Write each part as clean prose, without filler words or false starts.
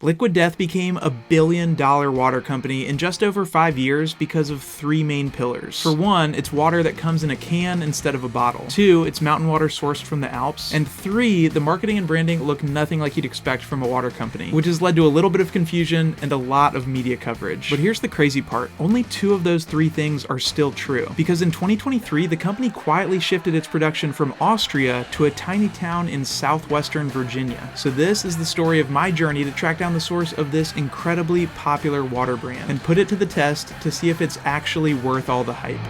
Liquid Death became a billion-dollar water company in just over 5 years because of 3 main pillars. For one, it's water that comes in a can instead of a bottle. 2, it's mountain water sourced from the Alps. And 3, the marketing and branding look nothing like you'd expect from a water company, which has led to a little bit of confusion and a lot of media coverage. But here's the crazy part. Only 2 of those 3 things are still true, because in 2023, the company quietly shifted its production from Austria to a tiny town in southwestern Virginia. So this is the story of my journey to track down the source of this incredibly popular water brand and put it to the test to see if it's actually worth all the hype.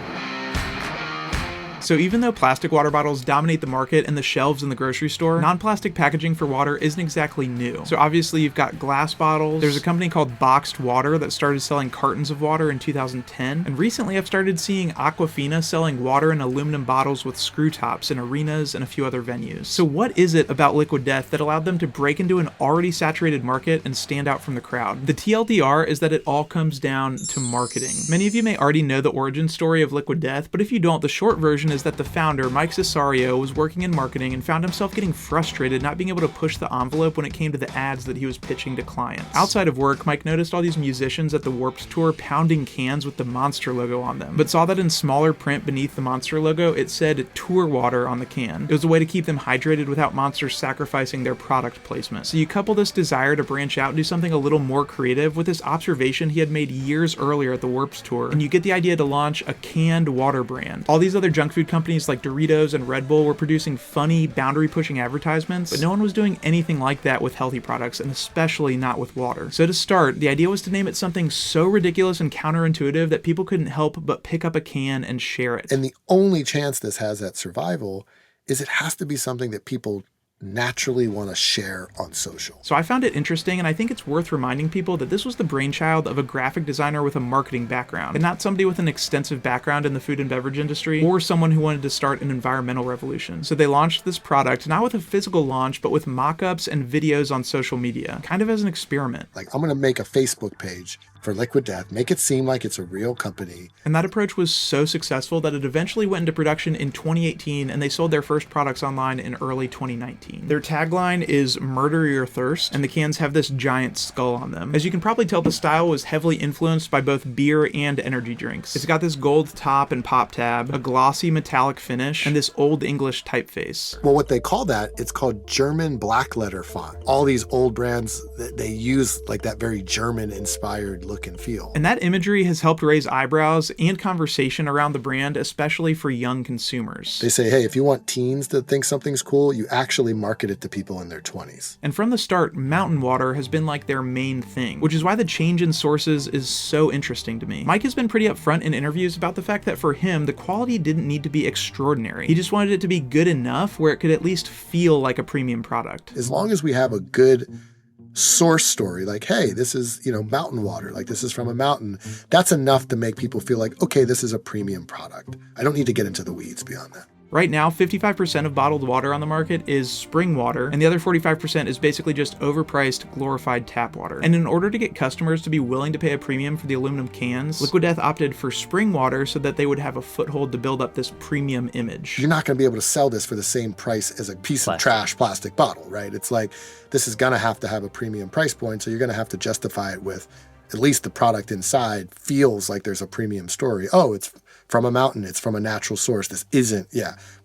So even though plastic water bottles dominate the market and the shelves in the grocery store, non-plastic packaging for water isn't exactly new. So obviously you've got glass bottles. There's a company called Boxed Water that started selling cartons of water in 2010. And recently I've started seeing Aquafina selling water in aluminum bottles with screw tops in arenas and a few other venues. So what is it about Liquid Death that allowed them to break into an already saturated market and stand out from the crowd? The TLDR is that it all comes down to marketing. Many of you may already know the origin story of Liquid Death, but if you don't, the short version is that the founder, Mike Cesario, was working in marketing and found himself getting frustrated not being able to push the envelope when it came to the ads that he was pitching to clients. Outside of work, Mike noticed all these musicians at the Warped Tour pounding cans with the Monster logo on them, but saw that in smaller print beneath the Monster logo, it said Tour Water on the can. It was a way to keep them hydrated without Monster sacrificing their product placement. So you couple this desire to branch out and do something a little more creative with this observation he had made years earlier at the Warped Tour, and you get the idea to launch a canned water brand. All these other junk food companies like Doritos and Red Bull were producing funny, boundary-pushing advertisements, but no one was doing anything like that with healthy products, and especially not with water. So to start, the idea was to name it something so ridiculous and counterintuitive that people couldn't help but pick up a can and share it. And the only chance this has at survival is it has to be something that people naturally want to share on social. So I found it interesting, and I think it's worth reminding people that this was the brainchild of a graphic designer with a marketing background, and not somebody with an extensive background in the food and beverage industry, or someone who wanted to start an environmental revolution. So they launched this product, not with a physical launch, but with mock-ups and videos on social media, kind of as an experiment. Like, I'm going to make a Facebook page for Liquid Death, make it seem like it's a real company. And that approach was so successful that it eventually went into production in 2018, and they sold their first products online in early 2019. Their tagline is "Murder Your Thirst," and the cans have this giant skull on them. As you can probably tell, the style was heavily influenced by both beer and energy drinks. It's got this gold top and pop tab, a glossy metallic finish, and this Old English typeface. Well, what they call that, it's called German blackletter font. All these old brands, they use like that very German-inspired look and feel. And that imagery has helped raise eyebrows and conversation around the brand, especially for young consumers. They say, hey, if you want teens to think something's cool, you actually market it to people in their 20s. And from the start, mountain water has been like their main thing, which is why the change in sources is so interesting to me. Mike has been pretty upfront in interviews about the fact that for him, the quality didn't need to be extraordinary. He just wanted it to be good enough where it could at least feel like a premium product. As long as we have a good source story, like, hey, this is, mountain water, like this is from a mountain, that's enough to make people feel like, okay, this is a premium product. I don't need to get into the weeds beyond that. Right now, 55% of bottled water on the market is spring water, and the other 45% is basically just overpriced, glorified tap water. And in order to get customers to be willing to pay a premium for the aluminum cans, Liquid Death opted for spring water so that they would have a foothold to build up this premium image. You're not going to be able to sell this for the same price as a piece of trash plastic bottle, right? It's like, this is going to have a premium price point, so you're going to have to justify it with at least the product inside feels like there's a premium story. Oh, it's from a mountain, it's from a natural source. This isn't,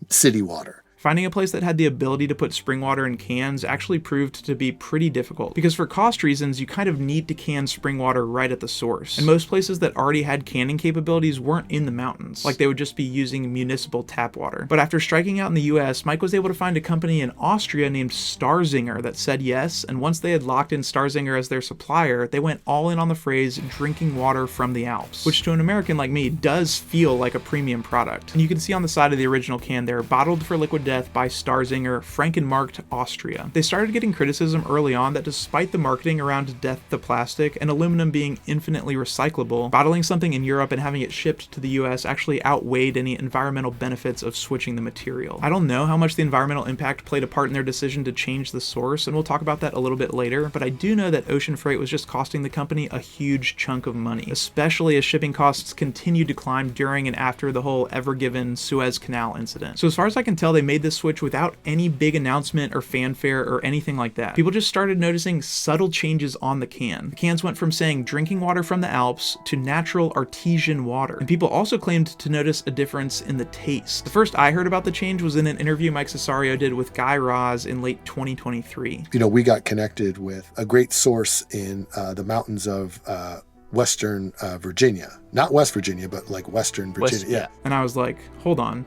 city water. Finding a place that had the ability to put spring water in cans actually proved to be pretty difficult, because for cost reasons, you kind of need to can spring water right at the source. And most places that already had canning capabilities weren't in the mountains, like they would just be using municipal tap water. But after striking out in the US, Mike was able to find a company in Austria named Starzinger that said yes, and once they had locked in Starzinger as their supplier, they went all in on the phrase drinking water from the Alps, which to an American like me does feel like a premium product. And you can see on the side of the original can there, bottled for Liquid Death by Starzinger, Frankenmarkt, Austria. They started getting criticism early on that despite the marketing around death to plastic and aluminum being infinitely recyclable, bottling something in Europe and having it shipped to the US actually outweighed any environmental benefits of switching the material. I don't know how much the environmental impact played a part in their decision to change the source, and we'll talk about that a little bit later, but I do know that ocean freight was just costing the company a huge chunk of money, especially as shipping costs continued to climb during and after the whole Ever Given Suez Canal incident. So as far as I can tell, they made made this switch without any big announcement or fanfare or anything like that. People just started noticing subtle changes on the can. The cans went from saying drinking water from the Alps to natural artesian water. And people also claimed to notice a difference in the taste. The first I heard about the change was in an interview Mike Cesario did with Guy Raz in late 2023. You know, we got connected with a great source in the mountains of Western Virginia. Not West Virginia, but like Western Virginia. Yeah. And I was like, hold on.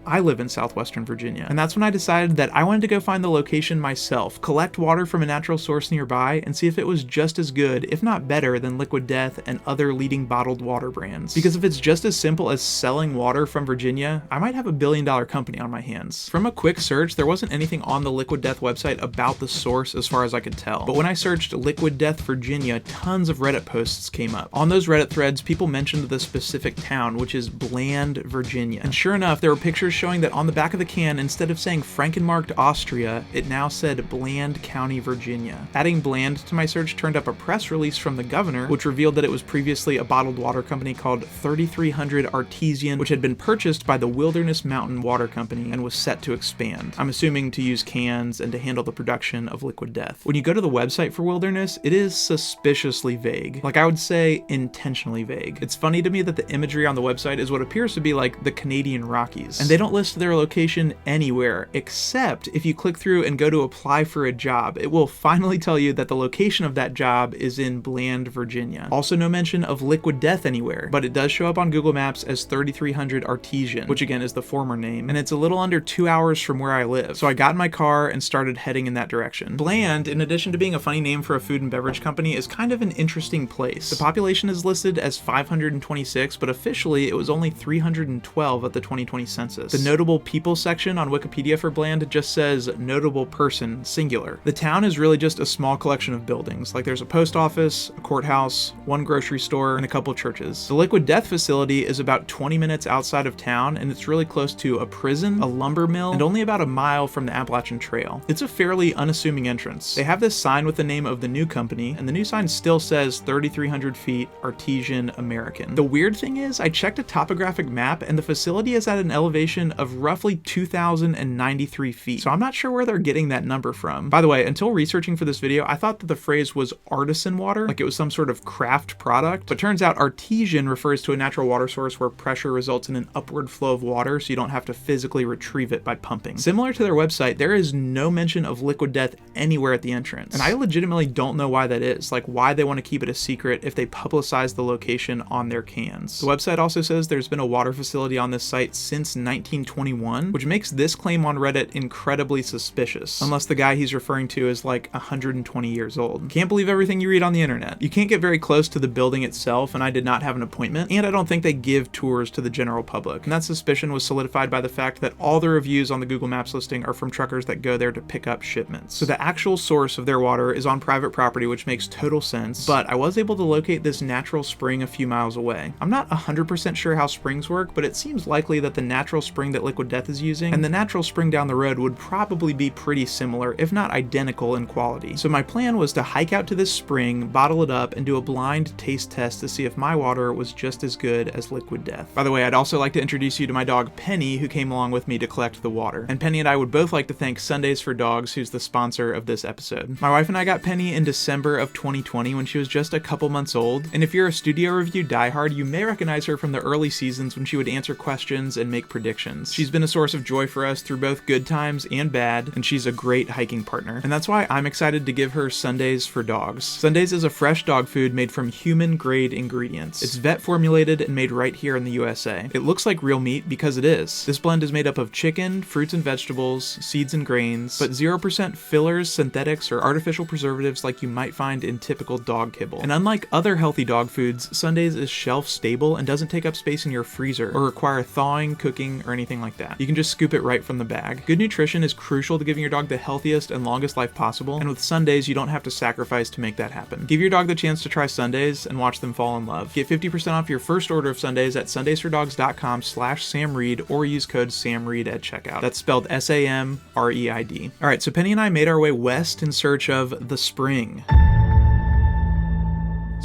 I live in southwestern Virginia. And that's when I decided that I wanted to go find the location myself, collect water from a natural source nearby, and see if it was just as good, if not better, than Liquid Death and other leading bottled water brands. Because if it's just as simple as selling water from Virginia, I might have a billion-dollar company on my hands. From a quick search, there wasn't anything on the Liquid Death website about the source as far as I could tell. But when I searched Liquid Death Virginia, tons of Reddit posts came up. On those Reddit threads, people mentioned the specific town, which is Bland, Virginia. And sure enough, there were pictures showing that on the back of the can, instead of saying Frankenmarkt, Austria, it now said Bland County, Virginia. Adding Bland to my search turned up a press release from the governor, which revealed that it was previously a bottled water company called 3300 Artesian, which had been purchased by the Wilderness Mountain Water Company and was set to expand. I'm assuming to use cans and to handle the production of Liquid Death. When you go to the website for Wilderness, it is suspiciously vague. Like, I would say intentionally vague. It's funny to me that the imagery on the website is what appears to be like the Canadian Rockies, and they don't list their location anywhere, except if you click through and go to apply for a job. It will finally tell you that the location of that job is in Bland, Virginia. Also no mention of Liquid Death anywhere, but it does show up on Google Maps as 3300 Artesian, which again is the former name, and it's a little under 2 hours from where I live. So I got in my car and started heading in that direction. Bland, in addition to being a funny name for a food and beverage company, is kind of an interesting place. The population is listed as 526, but officially it was only 312 at the 2020 census. The notable people section on Wikipedia for Bland just says notable person, singular. The town is really just a small collection of buildings. Like, there's a post office, a courthouse, one grocery store, and a couple churches. The Liquid Death facility is about 20 minutes outside of town, and it's really close to a prison, a lumber mill, and only about a mile from the Appalachian Trail. It's a fairly unassuming entrance. They have this sign with the name of the new company, and the new sign still says 3,300 feet, Artesian American. The weird thing is, I checked a topographic map, and the facility is at an elevation of roughly 2,093 feet. So I'm not sure where they're getting that number from. By the way, until researching for this video, I thought that the phrase was artisan water, like it was some sort of craft product, but turns out artesian refers to a natural water source where pressure results in an upward flow of water, so you don't have to physically retrieve it by pumping. Similar to their website, there is no mention of Liquid Death anywhere at the entrance, and I legitimately don't know why that is, like why they want to keep it a secret if they publicize the location on their cans. The website also says there's been a water facility on this site since 1921, which makes this claim on Reddit incredibly suspicious, unless the guy he's referring to is like 120 years old. Can't believe everything you read on the internet. You can't get very close to the building itself, and I did not have an appointment, and I don't think they give tours to the general public. And that suspicion was solidified by the fact that all the reviews on the Google Maps listing are from truckers that go there to pick up shipments. So the actual source of their water is on private property, which makes total sense, but I was able to locate this natural spring a few miles away. I'm not 100% sure how springs work, but it seems likely that the natural spring that Liquid Death is using and the natural spring down the road would probably be pretty similar, if not identical in quality. So my plan was to hike out to this spring, bottle it up, and do a blind taste test to see if my water was just as good as Liquid Death. By the way, I'd also like to introduce you to my dog Penny, who came along with me to collect the water. And Penny and I would both like to thank Sundays for Dogs, who's the sponsor of this episode. My wife and I got Penny in December of 2020 when she was just a couple months old, and if you're a studio review diehard, you may recognize her from the early seasons when she would answer questions and make predictions. She's been a source of joy for us through both good times and bad, and she's a great hiking partner. And that's why I'm excited to give her Sundays for Dogs. Sundays is a fresh dog food made from human-grade ingredients. It's vet-formulated and made right here in the USA. It looks like real meat because it is. This blend is made up of chicken, fruits and vegetables, seeds and grains, but 0% fillers, synthetics, or artificial preservatives like you might find in typical dog kibble. And unlike other healthy dog foods, Sundays is shelf-stable and doesn't take up space in your freezer or require thawing, cooking, or anything like that. You can just scoop it right from the bag. Good nutrition is crucial to giving your dog the healthiest and longest life possible, and with Sundays, you don't have to sacrifice to make that happen. Give your dog the chance to try Sundays and watch them fall in love. Get 50% off your first order of Sundays at sundaysfordogs.com/SamReid or use code SamReid at checkout. That's spelled SAMREID. All right, so Penny and I made our way west in search of the spring.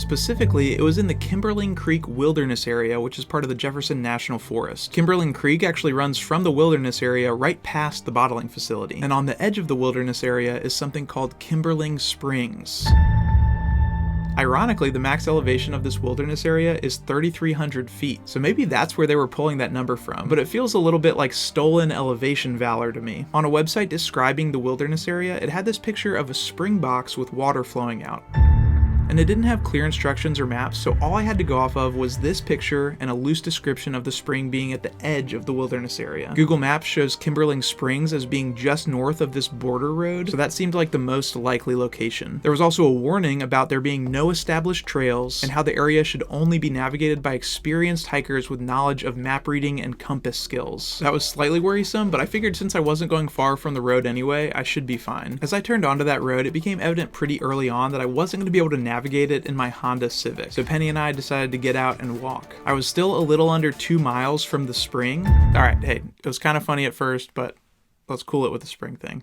Specifically, it was in the Kimberling Creek Wilderness Area, which is part of the Jefferson National Forest. Kimberling Creek actually runs from the wilderness area right past the bottling facility. And on the edge of the wilderness area is something called Kimberling Springs. Ironically, the max elevation of this wilderness area is 3,300 feet, so maybe that's where they were pulling that number from, but it feels a little bit like stolen elevation valor to me. On a website describing the wilderness area, it had this picture of a spring box with water flowing out. And it didn't have clear instructions or maps, so all I had to go off of was this picture and a loose description of the spring being at the edge of the wilderness area. Google Maps shows Kimberling Springs as being just north of this border road, so that seemed like the most likely location. There was also a warning about there being no established trails and how the area should only be navigated by experienced hikers with knowledge of map reading and compass skills. That was slightly worrisome, but I figured since I wasn't going far from the road anyway, I should be fine. As I turned onto that road, it became evident pretty early on that I wasn't going to be able to navigate it in my Honda Civic, so Penny and I decided to get out and walk. I was still a little under 2 miles from the spring. Alright, hey, it was kind of funny at first, but let's cool it with the spring thing.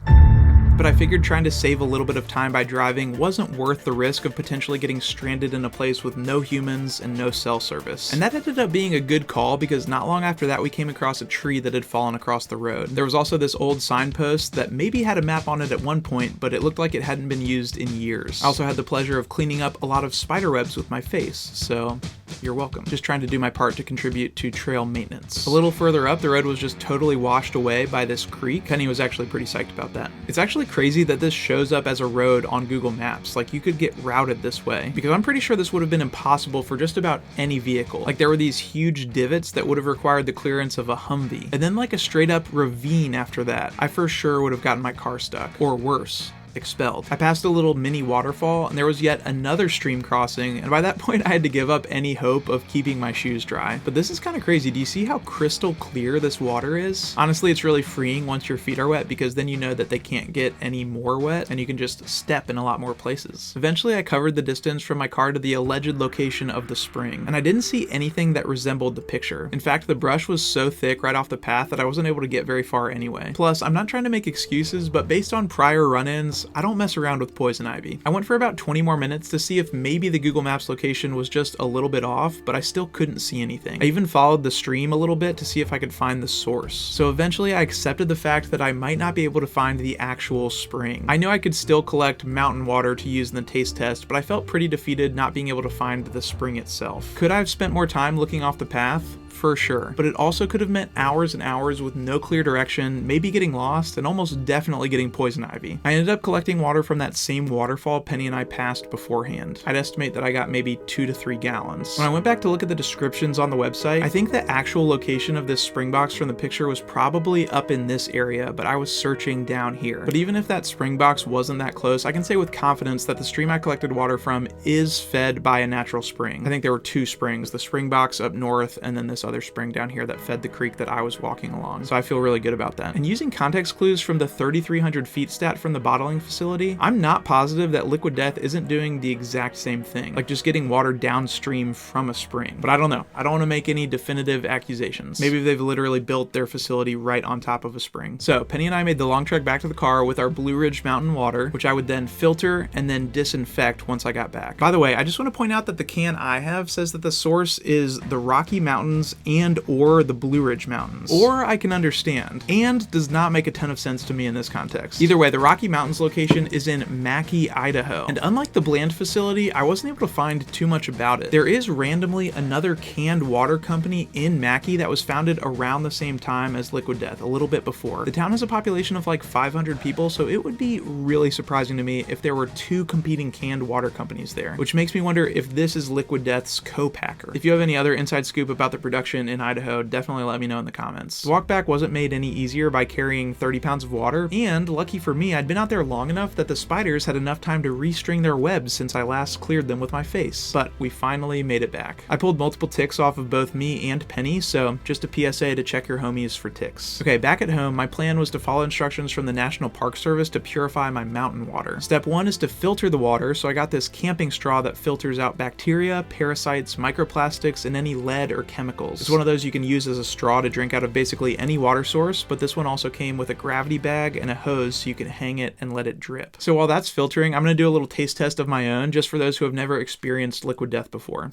But I figured trying to save a little bit of time by driving wasn't worth the risk of potentially getting stranded in a place with no humans and no cell service. And that ended up being a good call because not long after that we came across a tree that had fallen across the road. There was also this old signpost that maybe had a map on it at one point, but it looked like it hadn't been used in years. I also had the pleasure of cleaning up a lot of spider webs with my face, so you're welcome. Just trying to do my part to contribute to trail maintenance. A little further up, the road was just totally washed away by this creek. Penny was actually pretty psyched about that. It's actually crazy that this shows up as a road on Google Maps. Like, you could get routed this way, because I'm pretty sure this would have been impossible for just about any vehicle. Like, there were these huge divots that would have required the clearance of a Humvee, and then like a straight up ravine after that. I for sure would have gotten my car stuck, or worse, expelled. I passed a little mini waterfall and there was yet another stream crossing, and by that point I had to give up any hope of keeping my shoes dry. But this is kind of crazy. Do you see how crystal clear this water is? Honestly, it's really freeing once your feet are wet, because then you know that they can't get any more wet and you can just step in a lot more places. Eventually I covered the distance from my car to the alleged location of the spring, and I didn't see anything that resembled the picture. In fact, the brush was so thick right off the path that I wasn't able to get very far anyway. Plus, I'm not trying to make excuses, but based on prior run-ins, I don't mess around with poison ivy. I went for about 20 more minutes to see if maybe the Google Maps location was just a little bit off, but I still couldn't see anything. I even followed the stream a little bit to see if I could find the source. So eventually I accepted the fact that I might not be able to find the actual spring. I knew I could still collect mountain water to use in the taste test, but I felt pretty defeated not being able to find the spring itself. Could I have spent more time looking off the path? For sure, but it also could have meant hours and hours with no clear direction, maybe getting lost, and almost definitely getting poison ivy. I ended up collecting water from that same waterfall Penny and I passed beforehand. I'd estimate that I got maybe 2 to 3 gallons. When I went back to look at the descriptions on the website, I think the actual location of this spring box from the picture was probably up in this area, but I was searching down here. But even if that spring box wasn't that close, I can say with confidence that the stream I collected water from is fed by a natural spring. I think there were 2 springs, the spring box up north and then this other spring down here that fed the creek that I was walking along. So I feel really good about that. And using context clues from the 3,300 feet stat from the bottling facility, I'm not positive that Liquid Death isn't doing the exact same thing, like just getting water downstream from a spring. But I don't know. I don't want to make any definitive accusations. Maybe they've literally built their facility right on top of a spring. So Penny and I made the long trek back to the car with our Blue Ridge Mountain water, which I would then filter and then disinfect once I got back. By the way, I just want to point out that the can I have says that the source is the Rocky Mountains and or the Blue Ridge Mountains. Or I can understand. And does not make a ton of sense to me in this context. Either way, the Rocky Mountains location is in Mackay, Idaho. And unlike the Bland facility, I wasn't able to find too much about it. There is randomly another canned water company in Mackay that was founded around the same time as Liquid Death, a little bit before. The town has a population of like 500 people, so it would be really surprising to me if there were 2 competing canned water companies there, which makes me wonder if this is Liquid Death's co-packer. If you have any other inside scoop about the production in Idaho, definitely let me know in the comments. The walk back wasn't made any easier by carrying 30 pounds of water, and lucky for me, I'd been out there long enough that the spiders had enough time to restring their webs since I last cleared them with my face. But we finally made it back. I pulled multiple ticks off of both me and Penny, so just a PSA to check your homies for ticks. Okay, back at home, my plan was to follow instructions from the National Park Service to purify my mountain water. Step 1 is to filter the water, so I got this camping straw that filters out bacteria, parasites, microplastics, and any lead or chemicals. refills. It's one of those you can use as a straw to drink out of basically any water source, but this one also came with a gravity bag and a hose so you can hang it and let it drip. So while that's filtering, I'm going to do a little taste test of my own just for those who have never experienced liquid death before.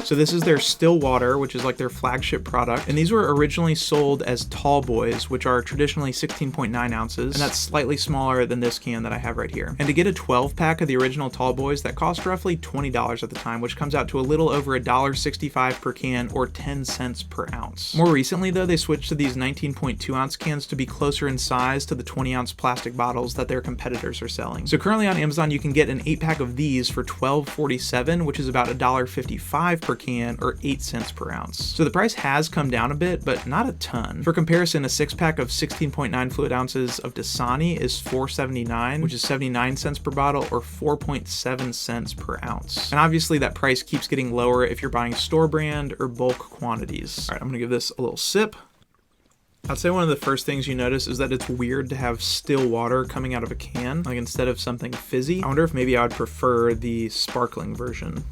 So this is their still water, which is like their flagship product. And these were originally sold as tall boys, which are traditionally 16.9 ounces. And that's slightly smaller than this can that I have right here. And to get a 12 pack of the original tall boys, that cost roughly $20 at the time, which comes out to a little over $1.65 per can or 10 cents per ounce. More recently though, they switched to these 19.2 ounce cans to be closer in size to the 20 ounce plastic bottles that their competitors are selling. So currently on Amazon, you can get an 8-pack of these for $12.47, which is about $1.55 per can or 8 cents per ounce. So the price has come down a bit, but not a ton. For comparison, a 6-pack of 16.9 fluid ounces of Dasani is $4.79, which is 79 cents per bottle or 4.7 cents per ounce. And obviously that price keeps getting lower if you're buying store brand or bulk quantities. All right, I'm gonna give this a little sip. I'd say one of the first things you notice is that it's weird to have still water coming out of a can, like instead of something fizzy. I wonder if maybe I would prefer the sparkling version.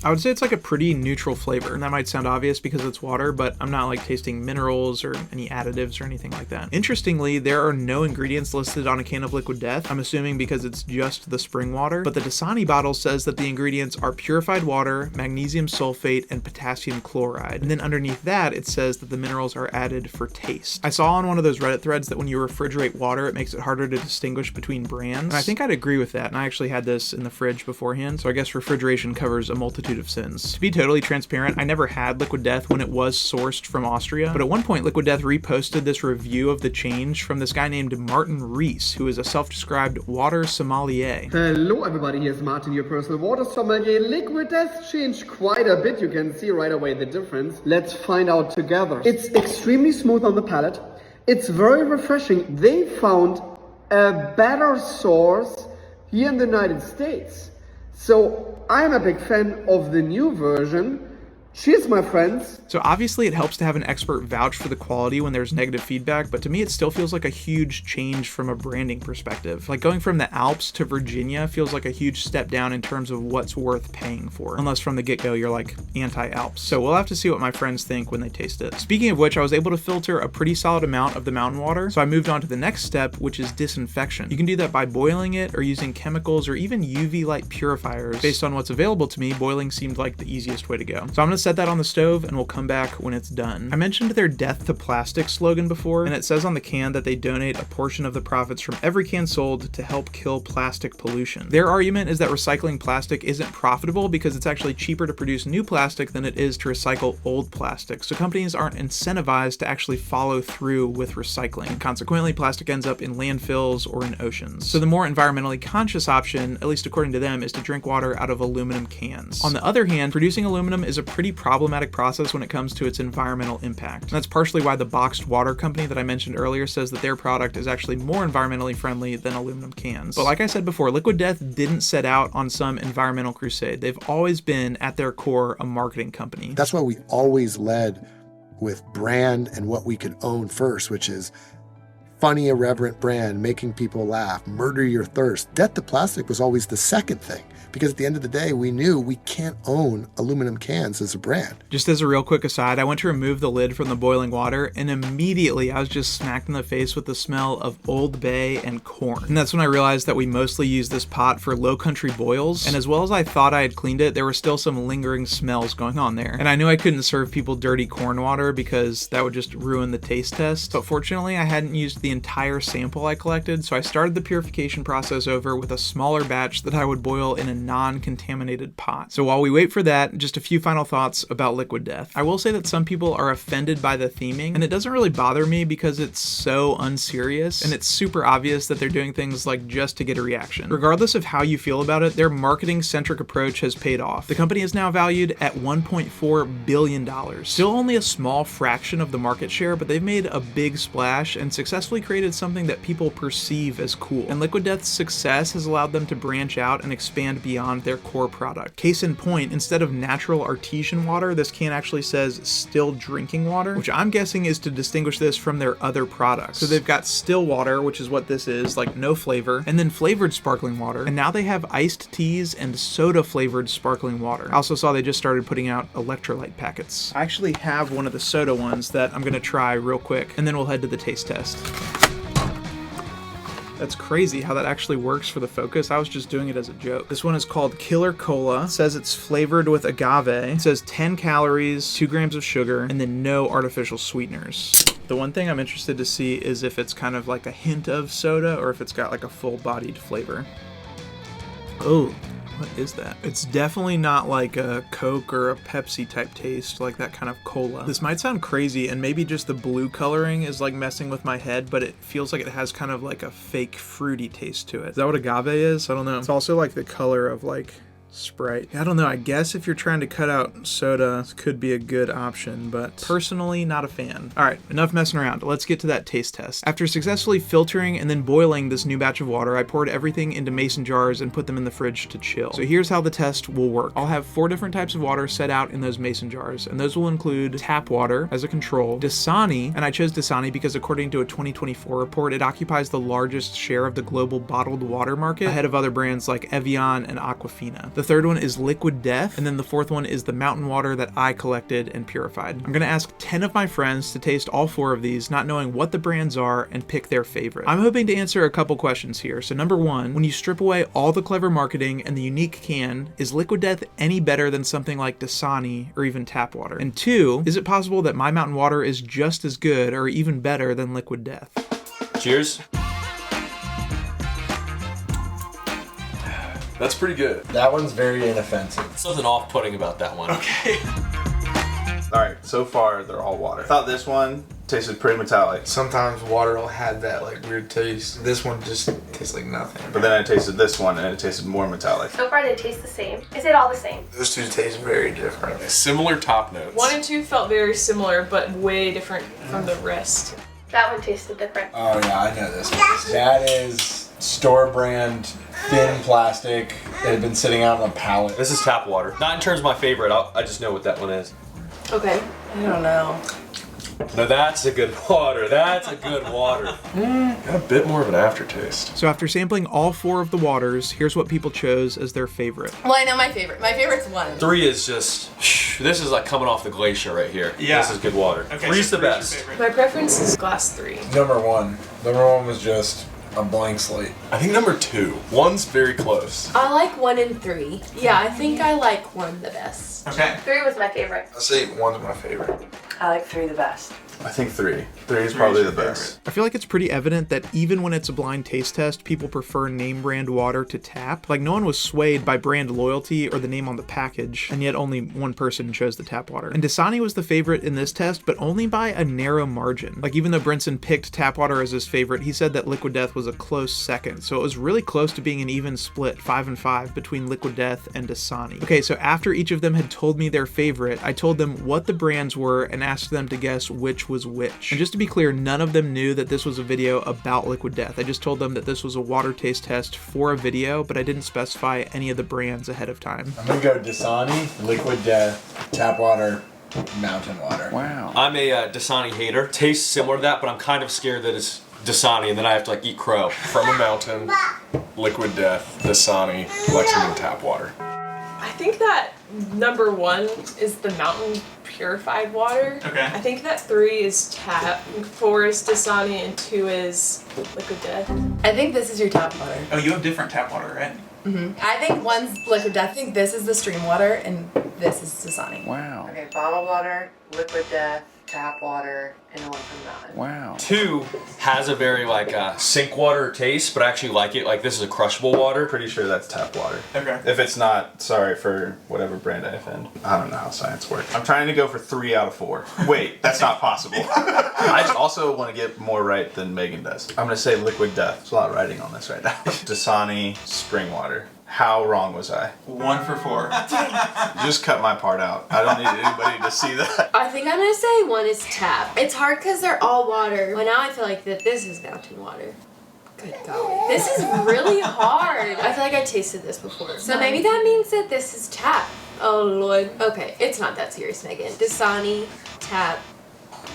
I would say it's like a pretty neutral flavor, and that might sound obvious because it's water, but I'm not like tasting minerals or any additives or anything like that. Interestingly, there are no ingredients listed on a can of Liquid Death, I'm assuming because it's just the spring water, but the Dasani bottle says that the ingredients are purified water, magnesium sulfate, and potassium chloride. And then underneath that, it says that the minerals are added for taste. I saw on one of those Reddit threads that when you refrigerate water, it makes it harder to distinguish between brands. And I think I'd agree with that, and I actually had this in the fridge beforehand, so I guess refrigeration covers a multitude of sins. To be totally transparent, I never had Liquid Death when it was sourced from Austria, but at one point Liquid Death reposted this review of the change from this guy named Martin Rees, who is a self-described water sommelier. Hello everybody, here's Martin, your personal water sommelier. Liquid Death changed quite a bit, you can see right away the difference. Let's find out together. It's extremely smooth on the palate, it's very refreshing. They found a better source here in the United States. So I'm a big fan of the new version. Cheers, my friends. So obviously it helps to have an expert vouch for the quality when there's negative feedback, but to me it still feels like a huge change from a branding perspective. Like going from the Alps to Virginia feels like a huge step down in terms of what's worth paying for, unless from the get-go you're like anti-Alps. So we'll have to see what my friends think when they taste it. Speaking of which, I was able to filter a pretty solid amount of the mountain water, so I moved on to the next step, which is disinfection. You can do that by boiling it or using chemicals or even UV light purifiers. Based on what's available to me, boiling seemed like the easiest way to go. So I'm gonna set that on the stove and we'll come back when it's done. I mentioned their Death to Plastic slogan before, and it says on the can that they donate a portion of the profits from every can sold to help kill plastic pollution. Their argument is that recycling plastic isn't profitable because it's actually cheaper to produce new plastic than it is to recycle old plastic, so companies aren't incentivized to actually follow through with recycling. Consequently, plastic ends up in landfills or in oceans. So the more environmentally conscious option, at least according to them, is to drink water out of aluminum cans. On the other hand, producing aluminum is a pretty problematic process when it comes to its environmental impact. And that's partially why the boxed water company that I mentioned earlier says that their product is actually more environmentally friendly than aluminum cans. But like I said before, Liquid Death didn't set out on some environmental crusade. They've always been, at their core, a marketing company. That's why we always led with brand and what we could own first, which is funny, irreverent brand, making people laugh, murder your thirst. Death to Plastic was always the second thing, because at the end of the day, we knew we can't own aluminum cans as a brand. Just as a real quick aside, I went to remove the lid from the boiling water, and immediately I was just smacked in the face with the smell of Old Bay and corn. And that's when I realized that we mostly use this pot for low country boils, and as well as I thought I had cleaned it, there were still some lingering smells going on there. And I knew I couldn't serve people dirty corn water because that would just ruin the taste test, but fortunately I hadn't used the entire sample I collected, so I started the purification process over with a smaller batch that I would boil in a non-contaminated pot. So while we wait for that, just a few final thoughts about Liquid Death. I will say that some people are offended by the theming, and it doesn't really bother me because it's so unserious, and it's super obvious that they're doing things like just to get a reaction. Regardless of how you feel about it, their marketing-centric approach has paid off. The company is now valued at $1.4 billion. Still only a small fraction of the market share, but they've made a big splash and successfully essentially created something that people perceive as cool. And Liquid Death's success has allowed them to branch out and expand beyond their core product. Case in point, instead of natural artesian water, this can actually says still drinking water, which I'm guessing is to distinguish this from their other products. So they've got still water, which is what this is, like no flavor, and then flavored sparkling water. And now they have iced teas and soda flavored sparkling water. I also saw they just started putting out electrolyte packets. I actually have one of the soda ones that I'm gonna try real quick, and then we'll head to the taste test. That's crazy how that actually works for the focus. I was just doing it as a joke. This one is called Killer Cola. It says it's flavored with agave. It says 10 calories, 2 grams of sugar, and then no artificial sweeteners. The one thing I'm interested to see is if it's kind of like a hint of soda or if it's got like a full-bodied flavor. Oh. What is that? It's definitely not like a Coke or a Pepsi type taste, like that kind of cola. This might sound crazy, and maybe just the blue coloring is like messing with my head, but it feels like it has kind of like a fake fruity taste to it. Is that what agave is? I don't know. It's also like the color of like Sprite. I don't know, I guess if you're trying to cut out soda, this could be a good option, but personally not a fan. All right, enough messing around. Let's get to that taste test. After successfully filtering and then boiling this new batch of water, I poured everything into mason jars and put them in the fridge to chill. So here's how the test will work. I'll have 4 different types of water set out in those mason jars, and those will include tap water as a control, Dasani, and I chose Dasani because according to a 2024 report, it occupies the largest share of the global bottled water market, ahead of other brands like Evian and Aquafina. The third one is Liquid Death, and then the fourth one is the mountain water that I collected and purified. I'm gonna ask 10 of my friends to taste all 4 of these, not knowing what the brands are, and pick their favorite. I'm hoping to answer a couple questions here. So number 1, when you strip away all the clever marketing and the unique can, is Liquid Death any better than something like Dasani or even tap water? And 2, is it possible that my mountain water is just as good or even better than Liquid Death? Cheers. That's pretty good. That one's very inoffensive. Something off-putting about that one. Okay. All right, so far they're all water. I thought this one tasted pretty metallic, Sometimes water will have that like weird taste. This one just tastes like nothing. but then I tasted this one and it tasted more metallic. So far they taste the same. Is it all the same? Those two taste very different. Similar top notes. 1 and 2 felt very similar, but way different from the rest. That one tasted different. Oh yeah, I know this one. That is store brand thin plastic that had been sitting out on a pallet. This is tap water. Not in terms of my favorite, I just know what that one is. Okay. I don't know. Now that's a good water. That's a good water. Got a bit more of an aftertaste. So after sampling all 4 of the waters, here's what people chose as their favorite. Well, I know my favorite. My favorite's 1. 3 is just, this is like coming off the glacier right here. Yeah. This is good water. Okay, 3's so the 3's your best. favorite. My preference is glass 3. Number 1. Number 1 was just a blank slate. I think number 2. 1's very close. I like 1 and 3. Yeah, I think I like 1 the best. Okay. 3 was my favorite. I'll say 1's my favorite. I like 3 the best. I think 3. 3 is probably the best. I feel like it's pretty evident that even when it's a blind taste test, people prefer name brand water to tap. Like no one was swayed by brand loyalty or the name on the package, and yet only one person chose the tap water. And Dasani was the favorite in this test, but only by a narrow margin. Like even though Brinson picked tap water as his favorite, he said that Liquid Death was a close second. So it was really close to being an even split, 5 and 5, between Liquid Death and Dasani. Okay, so after each of them had told me their favorite, I told them what the brands were and asked them to guess which was which. And just to be clear, none of them knew that this was a video about Liquid Death. I just told them that this was a water taste test for a video, but I didn't specify any of the brands ahead of time. I'm gonna go Dasani, Liquid Death, tap water, mountain water. Wow. I'm a Dasani hater. Tastes similar to that, but I'm kind of scared that it's Dasani and then I have to like eat crow. From a mountain, Liquid Death, Dasani, Lexington tap water. I think that number 1 is the mountain purified water. Okay. I think that 3 is tap, 4 is Dasani, and 2 is Liquid Death. I think this is your tap water. Oh, you have different tap water, right? I think 1's Liquid Death. I think this is the stream water, and this is Dasani. Wow. Okay, bottled water, Liquid Death, tap water, and the one from the mountain. Wow. 2 has a very like sink water taste, but I actually like it. Like this is a crushable water. Pretty sure that's tap water. Okay. If it's not, sorry for whatever brand I offend. I don't know how science works. I'm trying to go for 3 out of 4. Wait, that's not possible. I just also want to get more right than Megan does. I'm gonna say Liquid Death. There's a lot of writing on this right now. Dasani spring water. How wrong was I? 1 for 4. Just cut my part out. I don't need anybody to see that. I think I'm gonna say 1 is tap. It's hard because they're all water. But now I feel like that this is mountain water. Good golly. This is really hard. I feel like I tasted this before. So maybe that means that this is tap. Oh Lord. Okay, it's not that serious, Megan. Dasani, tap,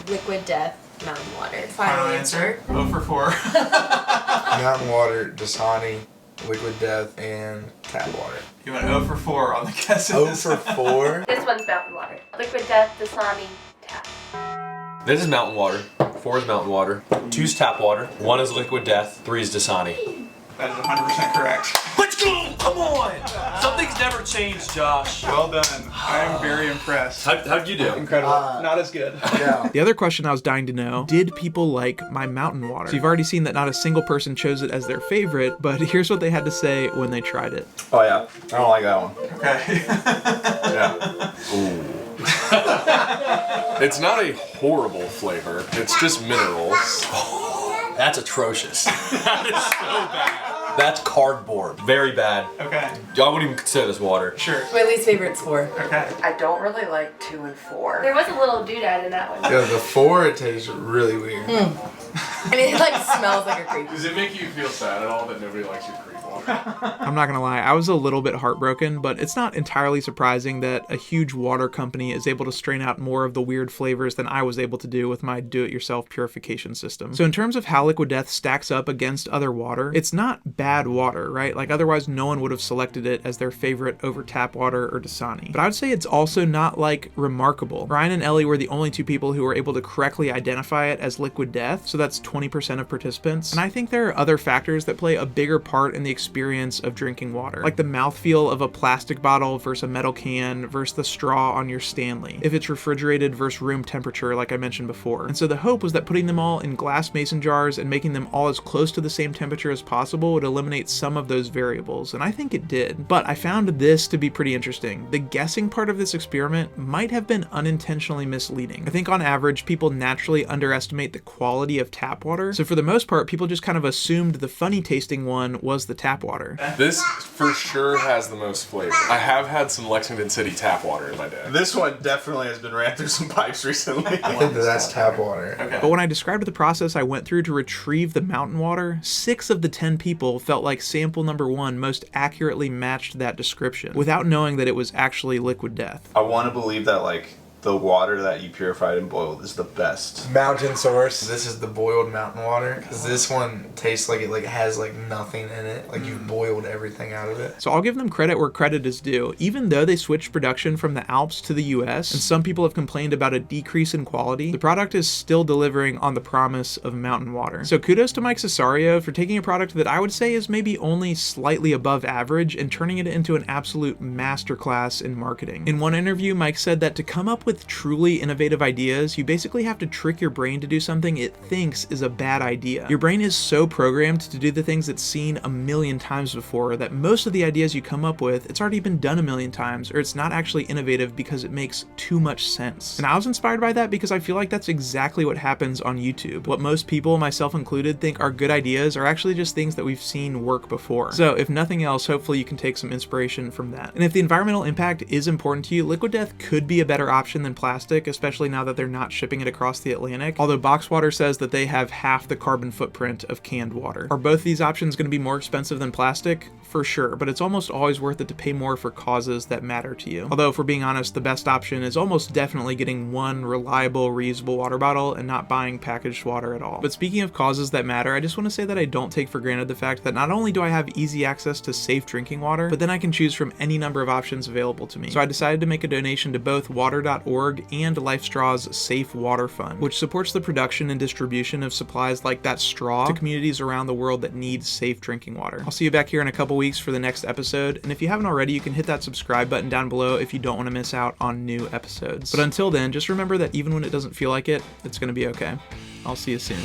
Liquid Death, mountain water. Final answer. 0 for 4. Mountain water, Dasani, Liquid Death, and tap water. You went 0 for 4 on the guesses. 0 for 4? This one's mountain water. Liquid Death, Dasani, tap. This is mountain water. 4 is mountain water. 2 is tap water. 1 is liquid death. 3 is Dasani. That is 100% correct. Let's go! Come on! Something's never changed, Josh. Well done. I am very impressed. How'd you do? Incredible. Not as good. Yeah. The other question I was dying to know, did people like my mountain water? So you've already seen that not a single person chose it as their favorite, but here's what they had to say when they tried it. Oh yeah, I don't like that one. Okay. Yeah. It's not a horrible flavor. It's just minerals. That's atrocious. That is so bad. That's cardboard. Very bad. Okay. I wouldn't even consider this water. Sure. My least favorite's 4. Okay. I don't really like 2 and 4. There was a little doodad in that one. Yeah, the 4, it tastes really weird. I mean, it like smells like a creep. Does it make you feel sad at all that nobody likes your creek water? I'm not gonna lie, I was a little bit heartbroken, but it's not entirely surprising that a huge water company is able to strain out more of the weird flavors than I was able to do with my do-it-yourself purification system. So in terms of how Liquid Death stacks up against other water, it's not bad water, right? Like otherwise no one would have selected it as their favorite over tap water or Dasani. But I would say it's also not like remarkable. Ryan and Ellie were the only 2 people who were able to correctly identify it as Liquid Death, so that's 20% of participants. And I think there are other factors that play a bigger part in the experience of drinking water, like the mouthfeel of a plastic bottle versus a metal can versus the straw on your Stanley, if it's refrigerated versus room temperature like I mentioned before. And so the hope was that putting them all in glass mason jars and making them all as close to the same temperature as possible would eliminate some of those variables, and I think it did. But I found this to be pretty interesting. The guessing part of this experiment might have been unintentionally misleading. I think on average people naturally underestimate the quality of tap water, so for the most part people just kind of assumed the funny tasting one was the tap water. This for sure has the most flavor. I have had some Lexington City tap water in my day. This one definitely has been ran through some pipes recently. I think that's tap water. Okay. But when I described the process I went through to retrieve the mountain water, 6 of the 10 people felt like sample number 1 most accurately matched that description, without knowing that it was actually Liquid Death. I want to believe that like the water that you purified and boiled is the best. Mountain source. This is the boiled mountain water, because this one tastes like it like has like nothing in it. Like you've boiled everything out of it. So I'll give them credit where credit is due. Even though they switched production from the Alps to the US, and some people have complained about a decrease in quality, the product is still delivering on the promise of mountain water. So kudos to Mike Cesario for taking a product that I would say is maybe only slightly above average and turning it into an absolute masterclass in marketing. In one interview, Mike said that to come up with truly innovative ideas, you basically have to trick your brain to do something it thinks is a bad idea. Your brain is so programmed to do the things it's seen a million times before that most of the ideas you come up with, it's already been done a million times, or it's not actually innovative because it makes too much sense. And I was inspired by that because I feel like that's exactly what happens on YouTube. What most people, myself included, think are good ideas are actually just things that we've seen work before. So if nothing else, hopefully you can take some inspiration from that. And if the environmental impact is important to you, Liquid Death could be a better option than plastic, especially now that they're not shipping it across the Atlantic, although Box Water says that they have half the carbon footprint of canned water. Are both these options going to be more expensive than plastic? For sure, but it's almost always worth it to pay more for causes that matter to you. Although, if we're being honest, the best option is almost definitely getting one reliable, reusable water bottle and not buying packaged water at all. But speaking of causes that matter, I just want to say that I don't take for granted the fact that not only do I have easy access to safe drinking water, but then I can choose from any number of options available to me. So I decided to make a donation to both water.org and LifeStraw's Safe Water Fund, which supports the production and distribution of supplies like that straw to communities around the world that need safe drinking water. I'll see you back here in a couple weeks for the next episode, and if you haven't already, you can hit that subscribe button down below if you don't want to miss out on new episodes. But until then, just remember that even when it doesn't feel like it, it's going to be okay. I'll see you soon.